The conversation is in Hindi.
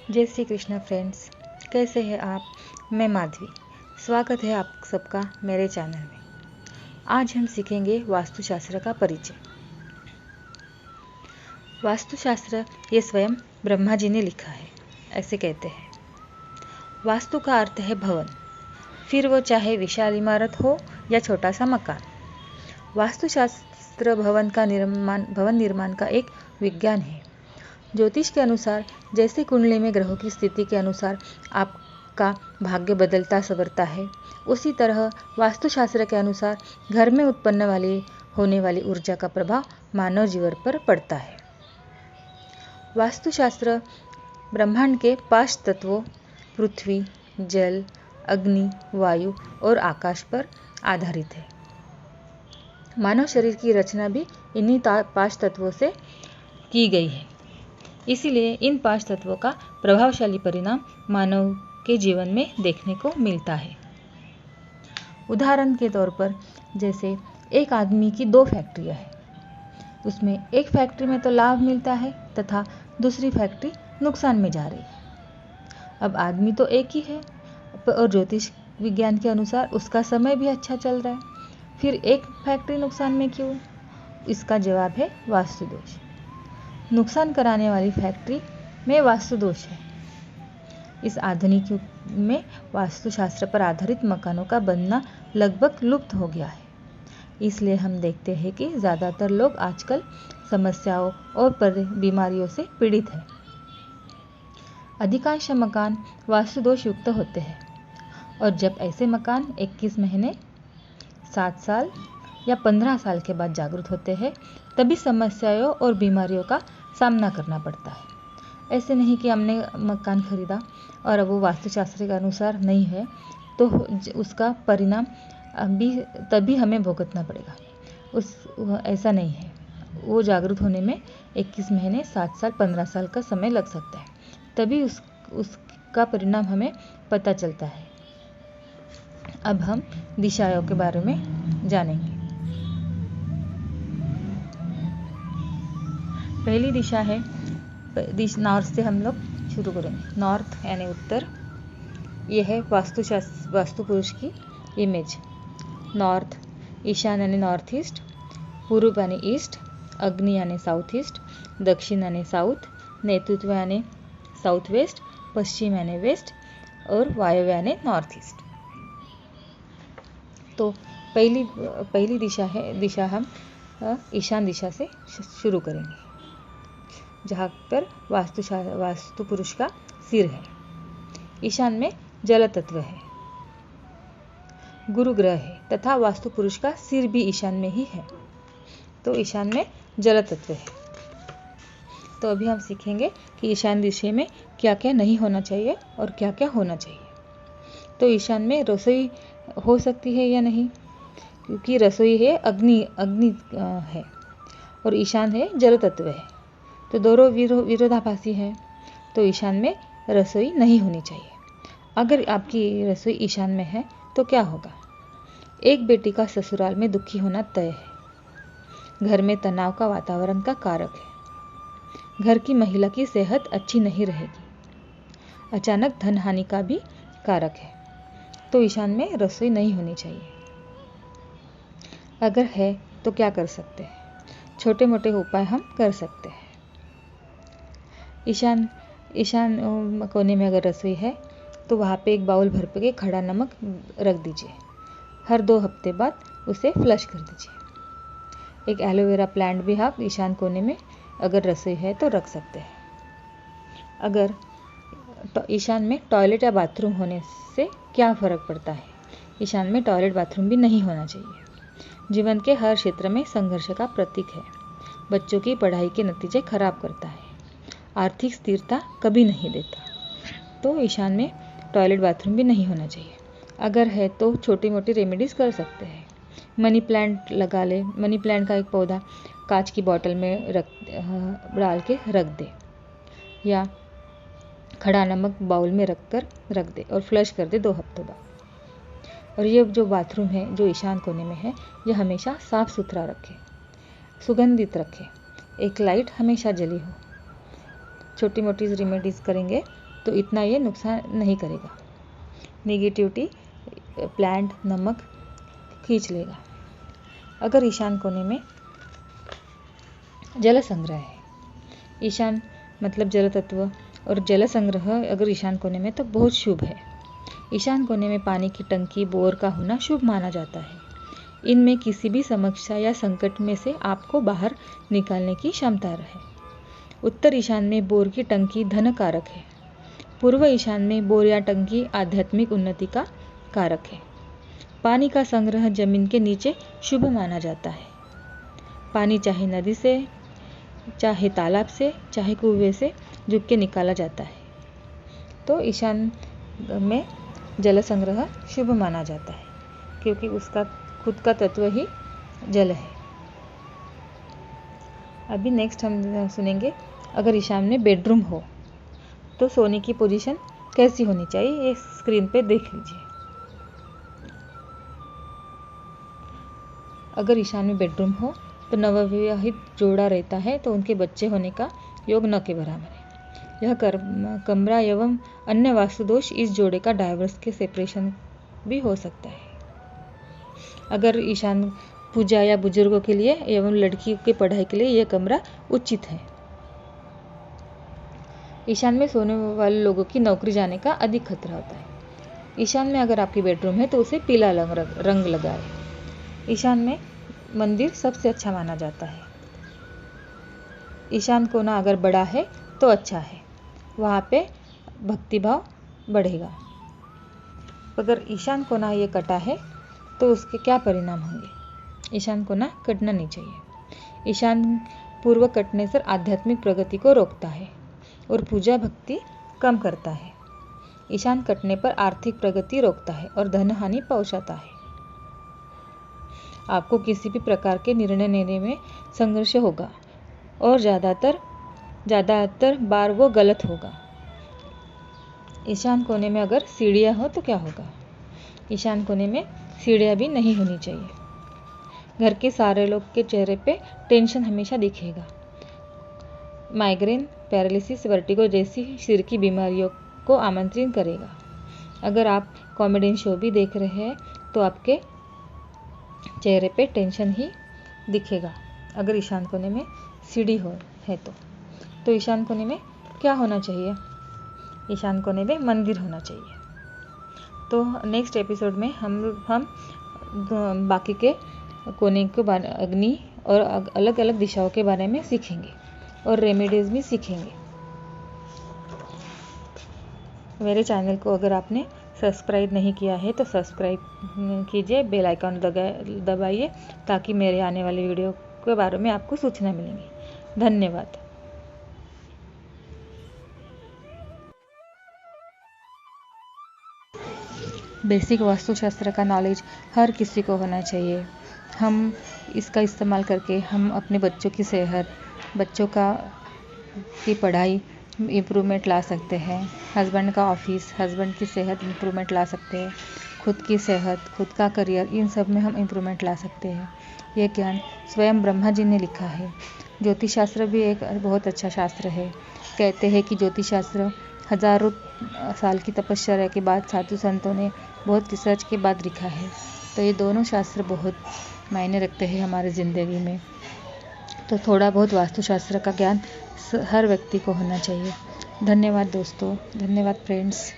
जय श्री कृष्ण फ्रेंड्स, कैसे हैं आप। मैं माधवी, स्वागत है आप सबका मेरे चैनल में। आज हम सीखेंगे वास्तुशास्त्र का परिचय। वास्तुशास्त्र ये स्वयं ब्रह्मा जी ने लिखा है। ऐसे कहते हैं, वास्तु का अर्थ है भवन, फिर वो चाहे विशाल इमारत हो या छोटा सा मकान। वास्तुशास्त्र भवन निर्माण का एक विज्ञान है। ज्योतिष के अनुसार जैसे कुंडली में ग्रहों की स्थिति के अनुसार आपका भाग्य बदलता संवरता है, उसी तरह वास्तुशास्त्र के अनुसार घर में उत्पन्न होने वाली ऊर्जा का प्रभाव मानव जीवन पर पड़ता है। वास्तुशास्त्र ब्रह्मांड के 5 तत्वों पृथ्वी, जल, अग्नि, वायु और आकाश पर आधारित है। मानव शरीर की रचना भी इन्हीं 5 तत्वों से की गई है। इसीलिए इन 5 तत्वों का प्रभावशाली परिणाम मानव के जीवन में देखने को मिलता है। उदाहरण के तौर पर जैसे एक आदमी की 2 फैक्ट्रियां हैं, उसमें एक फैक्ट्री में तो लाभ मिलता है तथा दूसरी फैक्ट्री नुकसान में जा रही है। अब आदमी तो एक ही है और ज्योतिष विज्ञान के अनुसार उसका समय भी अच्छा चल रहा है, फिर एक फैक्ट्री नुकसान में क्यों? इसका जवाब है वास्तु दोष। नुकसान कराने वाली फैक्ट्री में वास्तु दोष है। इस आधुनिक युग में वास्तुशास्त्र पर आधारित मकानों का बनना लगभग लुप्त हो गया है। इसलिए हम देखते हैं कि ज़्यादातर लोग आजकल समस्याओं और बीमारियों से पीड़ित हैं। अधिकांश मकान वास्तु दोष युक्त होते हैं और जब ऐसे मकान 21 महीने, 7 साल या 15 साल के बाद जागृत होते हैं, तभी समस्याओं और बीमारियों का सामना करना पड़ता है। ऐसे नहीं कि हमने मकान खरीदा और अब वो वास्तुशास्त्र के अनुसार नहीं है तो उसका परिणाम तभी हमें भुगतना पड़ेगा। ऐसा नहीं है। वो जागृत होने में 21 महीने, 7 साल, 15 साल का समय लग सकता है, तभी उसका परिणाम हमें पता चलता है। अब हम दिशाओं के बारे में जानेंगे। पहली दिशा है नॉर्थ से हम लोग शुरू करेंगे। नॉर्थ यानी उत्तर, ये है वास्तु पुरुष की इमेज। नॉर्थ, ईशान यानी नॉर्थ ईस्ट, पूर्व यानी ईस्ट, अग्नि यानी साउथ ईस्ट, दक्षिण यानी साउथ, नेतृत्व यानी साउथ वेस्ट, पश्चिम यानी वेस्ट और वायव्य यानी नॉर्थ ईस्ट। तो पहली दिशा हम ईशान दिशा से शुरू करेंगे, जहाँ पर वास्तु पुरुष का सिर है। ईशान में जल तत्व है, गुरु ग्रह है तथा वास्तु पुरुष का सिर भी ईशान में ही है, तो ईशान में जल तत्व है। तो अभी हम सीखेंगे कि ईशान दिशा में क्या क्या नहीं होना चाहिए और क्या क्या होना चाहिए। तो ईशान में रसोई हो सकती है या नहीं, क्योंकि रसोई है अग्नि है और ईशान है जल तत्व है, तो दोनों विरोधाभासी हैं। तो ईशान में रसोई नहीं होनी चाहिए। अगर आपकी रसोई ईशान में है तो क्या होगा? एक बेटी का ससुराल में दुखी होना तय है। घर में तनाव का वातावरण का कारक है। घर की महिला की सेहत अच्छी नहीं रहेगी। अचानक धन हानि का भी कारक है। तो ईशान में रसोई नहीं होनी चाहिए। अगर है तो क्या कर सकते हैं? छोटे मोटे उपाय हम कर सकते हैं। ईशान कोने में अगर रसोई है तो वहाँ पे एक बाउल भर के खड़ा नमक रख दीजिए। हर 2 हफ्ते बाद उसे फ्लश कर दीजिए। एक एलोवेरा प्लांट भी आप ईशान कोने में अगर रसोई है तो रख सकते हैं। अगर ईशान में टॉयलेट या बाथरूम होने से क्या फ़र्क पड़ता है? ईशान में टॉयलेट बाथरूम भी नहीं होना चाहिए। जीवन के हर क्षेत्र में संघर्ष का प्रतीक है। बच्चों की पढ़ाई के नतीजे खराब करता है। आर्थिक स्थिरता कभी नहीं देता। तो ईशान में टॉयलेट बाथरूम भी नहीं होना चाहिए। अगर है तो छोटी मोटी रेमेडीज कर सकते हैं। मनी प्लांट लगा ले। मनी प्लांट का एक पौधा कांच की बोतल में डाल के रख दे, या खड़ा नमक बाउल में रख दे और फ्लश कर दे 2 हफ्तों बाद। और ये जो बाथरूम है जो ईशान कोने में है, ये हमेशा साफ सुथरा रखें, सुगंधित रखें। एक लाइट हमेशा जली हो। छोटी मोटी रेमेडीज करेंगे तो इतना ये नुकसान नहीं करेगा। नेगेटिविटी प्लांट नमक खींच लेगा। अगर ईशान कोने में जल संग्रह है, ईशान मतलब जल तत्व और जल संग्रह अगर ईशान कोने में तो बहुत शुभ है। ईशान कोने में पानी की टंकी बोर का होना शुभ माना जाता है। इनमें किसी भी समस्या या संकट में से आपको बाहर निकालने की क्षमता रहे। उत्तर ईशान में बोर की टंकी धन कारक है। पूर्व ईशान में बोर या टंकी आध्यात्मिक उन्नति का कारक है। पानी का संग्रह जमीन के नीचे शुभ माना जाता है। पानी चाहे नदी से, चाहे तालाब से, चाहे कुएं से झुक के निकाला जाता है। तो ईशान में जल संग्रह शुभ माना जाता है क्योंकि उसका खुद का तत्व ही जल है। अभी नेक्स्ट हम सुनेंगे, अगर ईशान में बेडरूम हो तो सोने की पोजीशन कैसी होनी चाहिए, ये स्क्रीन पे देख लीजिए। अगर ईशान में बेडरूम हो तो नवविवाहित जोड़ा रहता है तो उनके बच्चे होने का योग न के बराबर है। यह कमरा एवं अन्य वास्तुदोष इस जोड़े का डाइवोर्स के सेपरेशन भी हो सकता है। अगर ईशान पूजा या बुजुर्गों के लिए एवं लड़की की पढ़ाई के लिए यह कमरा उचित है। ईशान में सोने वाले लोगों की नौकरी जाने का अधिक खतरा होता है। ईशान में अगर आपकी बेडरूम है तो उसे पीला रंग लगाएं। ईशान में मंदिर सबसे अच्छा माना जाता है। ईशान कोना अगर बड़ा है तो अच्छा है, वहाँ पे भक्तिभाव बढ़ेगा। अगर ईशान कोना ये कटा है तो उसके क्या परिणाम होंगे। ईशान कोना कटना नहीं चाहिए। ईशान पूर्व कटने से आध्यात्मिक प्रगति को रोकता है और पूजा भक्ति कम करता है। ईशान कटने पर आर्थिक प्रगति रोकता है और धन हानि पहुंचाता है। आपको किसी भी प्रकार के निर्णय लेने में संघर्ष होगा और ज़्यादातर बार वो गलत होगा। ईशान कोने में अगर सीढ़ियाँ हो तो क्या होगा। ईशान कोने में सीढ़ियाँ भी नहीं होनी चाहिए। घर के सारे लोग के चेहरे पे टेंशन हमेशा दिखेगा। माइग्रेन, पैरालिसिस, वर्टिगो जैसी सिर की बीमारियों को आमंत्रित करेगा। अगर आप कॉमेडियन शो भी देख रहे हैं तो आपके चेहरे पे टेंशन ही दिखेगा। अगर ईशान कोने में सीढ़ी है तो ईशान कोने में क्या होना चाहिए। ईशान कोने में मंदिर होना चाहिए। तो नेक्स्ट एपिसोड में हम बाकी के कोने के बारे, अग्नि और अलग अलग दिशाओं के बारे में सीखेंगे और रेमेडीज भी सीखेंगे। मेरे चैनल को अगर आपने सब्सक्राइब नहीं किया है तो सब्सक्राइब कीजिए, बेल आइकन दबाइए ताकि मेरे आने वाले वीडियो के बारे में आपको सूचना मिलेंगी। धन्यवाद। बेसिक वास्तुशास्त्र का नॉलेज हर किसी को होना चाहिए। हम इसका इस्तेमाल करके हम अपने बच्चों की सेहत, बच्चों की पढ़ाई इम्प्रूवमेंट ला सकते हैं। हस्बैंड का ऑफिस, हस्बैंड की सेहत इम्प्रूवमेंट ला सकते हैं। खुद की सेहत, खुद का करियर, इन सब में हम इम्प्रूवमेंट ला सकते हैं। ये ज्ञान स्वयं ब्रह्मा जी ने लिखा है। ज्योतिष शास्त्र भी एक बहुत अच्छा शास्त्र है। कहते हैं कि ज्योतिष शास्त्र हजारों साल की तपस्या के बाद साधु संतों ने बहुत रिसर्च के बाद लिखा है। तो ये दोनों शास्त्र बहुत मायने रखते हैं हमारे ज़िंदगी में। तो थोड़ा बहुत वास्तुशास्त्र का ज्ञान हर व्यक्ति को होना चाहिए। धन्यवाद दोस्तों, धन्यवाद फ्रेंड्स।